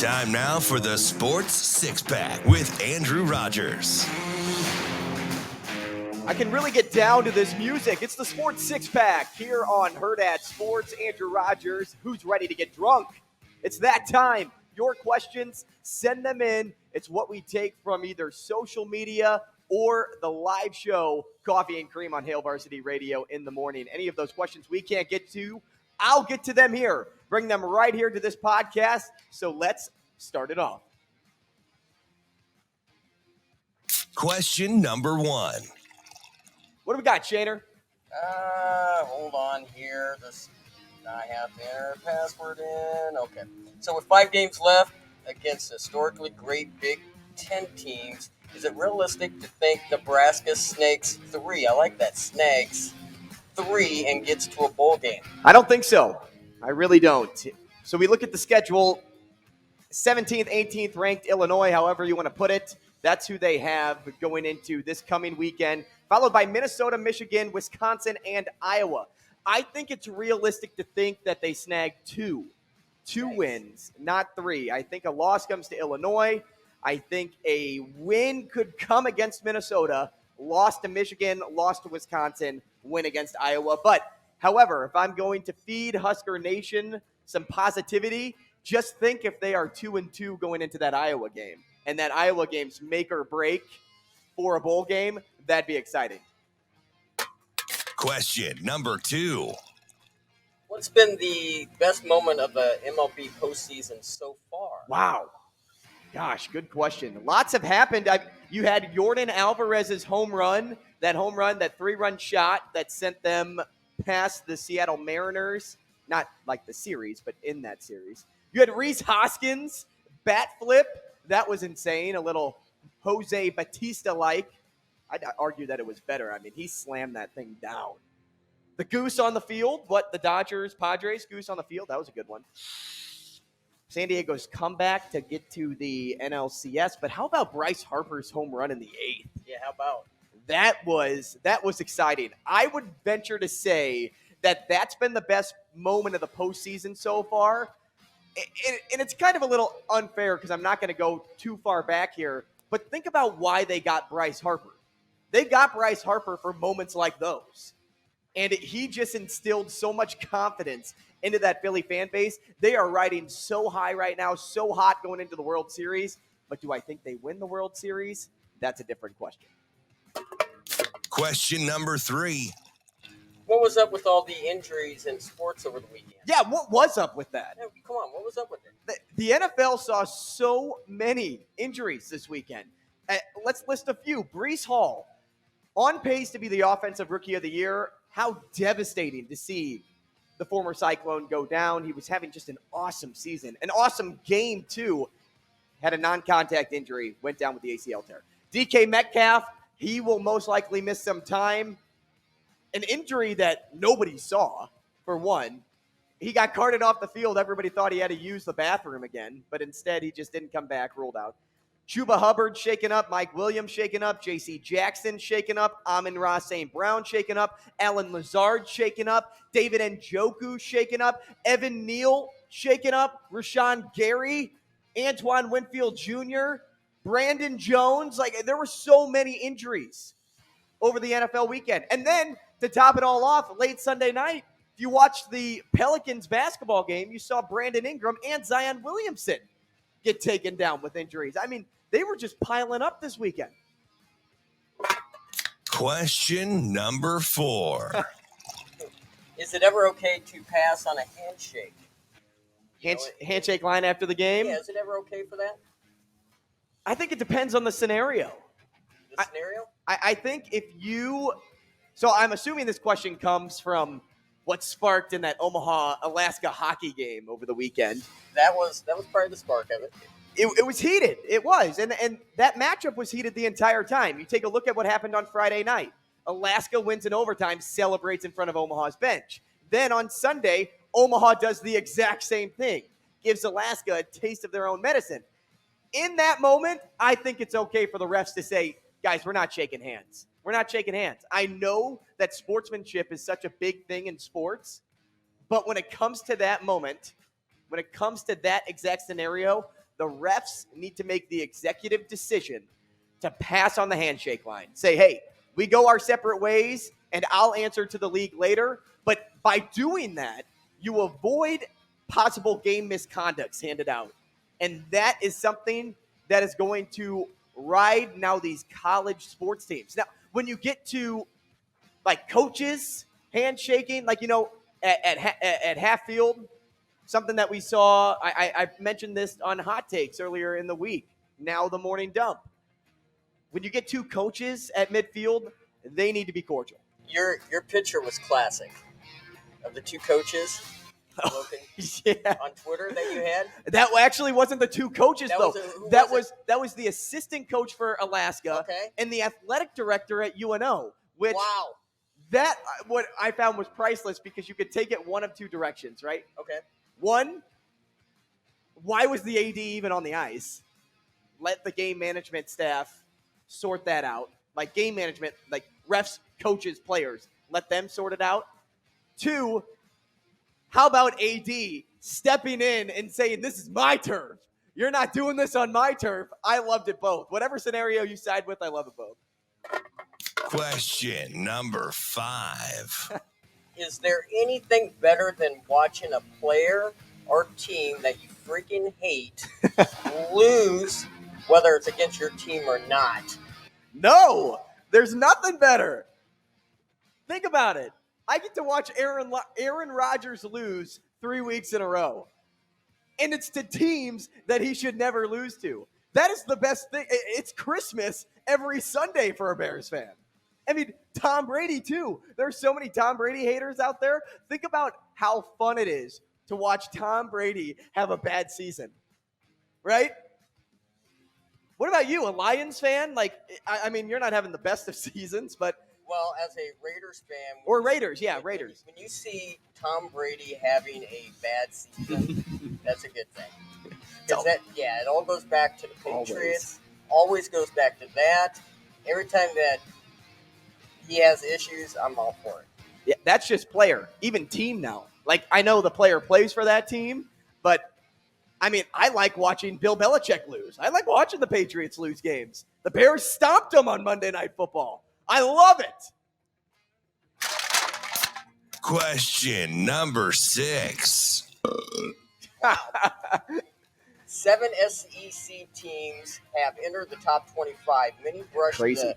Time now for the Sports Six-Pack with Andrew Rogers. I can really get down to this music. It's the Sports Six-Pack here on Hurrdat Sports. Andrew Rogers, who's ready to get drunk? It's that time. Your questions, send them in. It's what we take from either social media or the live show, Coffee and Cream on Hail Varsity Radio in the morning. Any of those questions we can't get to, I'll get to them here. Bring them right here to this podcast. So let's start it off. Question number 1. What do we got, Shaner? Hold on here. I have to enter a password in. Okay. So with 5 games left against historically great Big Ten teams, is it realistic to think Nebraska snakes 3? I like that. Snags 3 and gets to a bowl game. I don't think so. I really don't. So we look at the schedule. 17th, 18th ranked Illinois, however you want to put it. That's who they have going into this coming weekend, followed by Minnesota, Michigan, Wisconsin, and Iowa. I think it's realistic to think that they snag two wins, not 3. I think a loss comes to Illinois. I think a win could come against Minnesota, loss to Michigan, loss to Wisconsin, win against Iowa. But, however, if I'm going to feed Husker Nation some positivity, just think if they are 2-2 going into that Iowa game, and that Iowa game's make or break for a bowl game, that'd be exciting. Question number 2. What's been the best moment of the MLB postseason so far? Wow. Gosh, good question. Lots have happened. You had Jordan Alvarez's home run, that 3-run shot that sent them past the Seattle Mariners. Not like the series, but in that series. You had Rhys Hoskins, bat flip. That was insane. A little Jose Batista-like. I'd argue that it was better. I mean, he slammed that thing down. The goose on the field. The Dodgers, Padres, goose on the field. That was a good one. San Diego's comeback to get to the NLCS. But how about Bryce Harper's home run in the 8th? Yeah, how about? That was exciting. I would venture to say that that's been the best moment of the postseason so far. And it's kind of a little unfair because I'm not going to go too far back here. But think about why they got Bryce Harper. They got Bryce Harper for moments like those. And he just instilled so much confidence into that Philly fan base. They are riding so high right now, so hot going into the World Series. But do I think they win the World Series? That's a different question. Question number 3. What was up with all the injuries in sports over the weekend? Yeah, what was up with that? Yeah, come on, what was up with it? The NFL saw so many injuries this weekend. Let's list a few. Breece Hall, on pace to be the offensive rookie of the year. How devastating to see the former Cyclone go down. He was having just an awesome season. An awesome game, too. Had a non-contact injury. Went down with the ACL tear. DK Metcalf, he will most likely miss some time. An injury that nobody saw, for one. He got carted off the field. Everybody thought he had to use the bathroom again, but instead he just didn't come back, ruled out. Chuba Hubbard shaken up, Mike Williams shaken up, J.C. Jackson shaken up, Amon-Ra St. Brown shaken up, Alan Lazard shaken up, David Njoku shaken up, Evan Neal shaken up, Rashawn Gary, Antoine Winfield Jr., Brandon Jones. There were so many injuries over the NFL weekend. And then, to top it all off, late Sunday night, if you watched the Pelicans basketball game, you saw Brandon Ingram and Zion Williamson get taken down with injuries. I mean, they were just piling up this weekend. Question number 4. Is it ever okay to pass on a handshake? Handshake line after the game? Yeah, is it ever okay for that? I think it depends on the scenario. The scenario? I think if you – so I'm assuming this question comes from what sparked in that Omaha-Alaska hockey game over the weekend. That was part of the spark of it. It was heated. It was. And that matchup was heated the entire time. You take a look at what happened on Friday night. Alaska wins in overtime, celebrates in front of Omaha's bench. Then on Sunday, Omaha does the exact same thing, gives Alaska a taste of their own medicine. In that moment, I think it's okay for the refs to say, guys, we're not shaking hands. We're not shaking hands. I know that sportsmanship is such a big thing in sports, but when it comes to that moment, when it comes to that exact scenario, the refs need to make the executive decision to pass on the handshake line. Say, hey, we go our separate ways, and I'll answer to the league later. But by doing that, you avoid possible game misconducts handed out. And that is something that is going to ride now these college sports teams. Now, when you get to like coaches handshaking, like, at half field, something that we saw, I mentioned this on Hot Takes earlier in the week, now the morning dump. When you get two coaches at midfield, they need to be cordial. Your picture was classic of the two coaches Yeah. on Twitter that you had. That actually wasn't the two coaches, though. That was the assistant coach for Alaska and the athletic director at UNO, which that what I found was priceless because you could take it one of two directions, right? Okay. One, why was the AD even on the ice? Let the game management staff sort that out. Like game management, like refs, coaches, players, let them sort it out. Two, how about AD stepping in and saying, this is my turf. You're not doing this on my turf. I loved it both. Whatever scenario you side with, I love it both. Question number 5. Is there anything better than watching a player or team that you freaking hate lose, whether it's against your team or not? No, there's nothing better. Think about it. I get to watch Aaron Rodgers lose 3 weeks in a row. And it's to teams that he should never lose to. That is the best thing. It's Christmas every Sunday for a Bears fan. I mean, Tom Brady, too. There's so many Tom Brady haters out there. Think about how fun it is to watch Tom Brady have a bad season. Right? What about you, a Lions fan? Like, I mean, you're not having the best of seasons, but... Well, as a Raiders fan... Or Raiders, yeah, Raiders. When you see Tom Brady having a bad season, that's a good thing. It all goes back to the Patriots. Always goes back to that. Every time that he has issues, I'm all for it. Yeah, that's just player. Even team now. Like, I know the player plays for that team, but... I mean, I like watching Bill Belichick lose. I like watching the Patriots lose games. The Bears stomped them on Monday Night Football. I love it. Question number 6. 7 SEC teams have entered the top 25. Many brushed the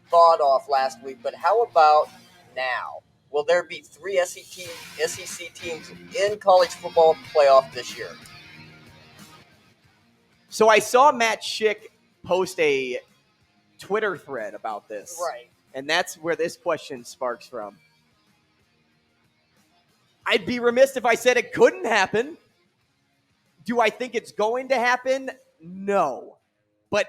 thought off last week, but how about now? Will there be 3 SEC teams in college football playoff this year? So I saw Matt Schick post a Twitter thread about this. Right. And that's where this question sparks from. I'd be remiss if I said it couldn't happen. Do I think it's going to happen? No. But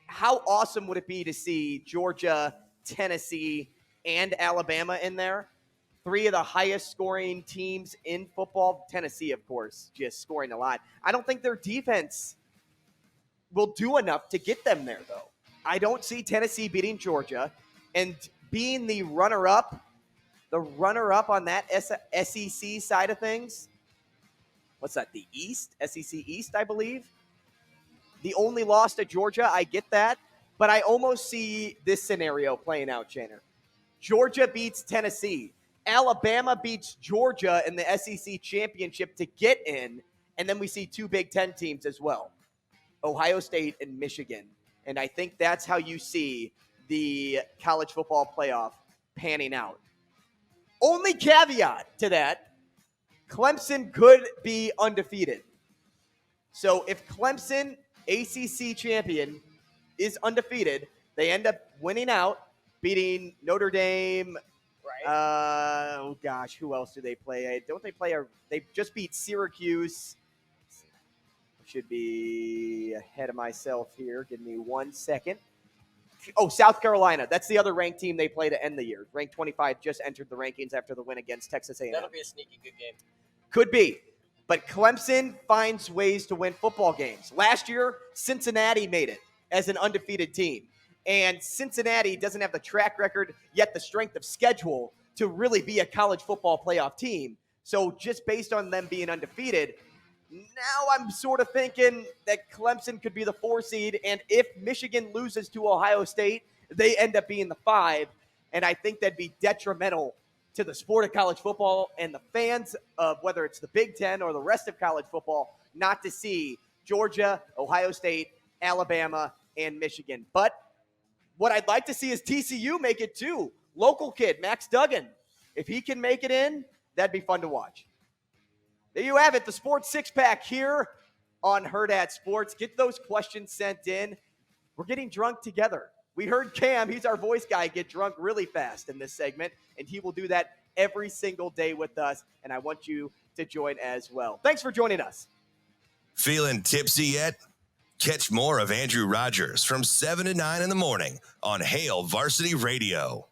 how awesome would it be to see Georgia, Tennessee, and Alabama in there? 3 of the highest scoring teams in football. Tennessee, of course, just scoring a lot. I don't think their defense will do enough to get them there, though. I don't see Tennessee beating Georgia and being the runner-up on that SEC side of things. What's that, the East? SEC East, I believe. The only loss to Georgia, I get that, but I almost see this scenario playing out, Shanner. Georgia beats Tennessee. Alabama beats Georgia in the SEC championship to get in, and then we see 2 Big Ten teams as well. Ohio State and Michigan. And I think that's how you see the college football playoff panning out. Only caveat to that, Clemson could be undefeated. So if Clemson, ACC champion, is undefeated, they end up winning out, beating Notre Dame. Right. Who else do they play? They just beat Syracuse. Should be ahead of myself here. Give me 1 second. Oh, South Carolina. That's the other ranked team they play to end the year. Ranked 25 just entered the rankings after the win against Texas A&M. That'll be a sneaky good game. Could be. But Clemson finds ways to win football games. Last year, Cincinnati made it as an undefeated team. And Cincinnati doesn't have the track record, yet the strength of schedule to really be a college football playoff team. So just based on them being undefeated, Now I'm sort of thinking that Clemson could be the 4 seed, and if Michigan loses to Ohio State, they end up being the 5, and I think that'd be detrimental to the sport of college football and the fans of whether it's the Big Ten or the rest of college football not to see Georgia, Ohio State, Alabama, and Michigan. But what I'd like to see is TCU make it too. Local kid, Max Duggan. If he can make it in, that'd be fun to watch. There you have it, the Sports Six-Pack here on Hurrdat Sports. Get those questions sent in. We're getting drunk together. We heard Cam, he's our voice guy, get drunk really fast in this segment, and he will do that every single day with us, and I want you to join as well. Thanks for joining us. Feeling tipsy yet? Catch more of Andrew Rogers from 7 to 9 in the morning on Hail Varsity Radio.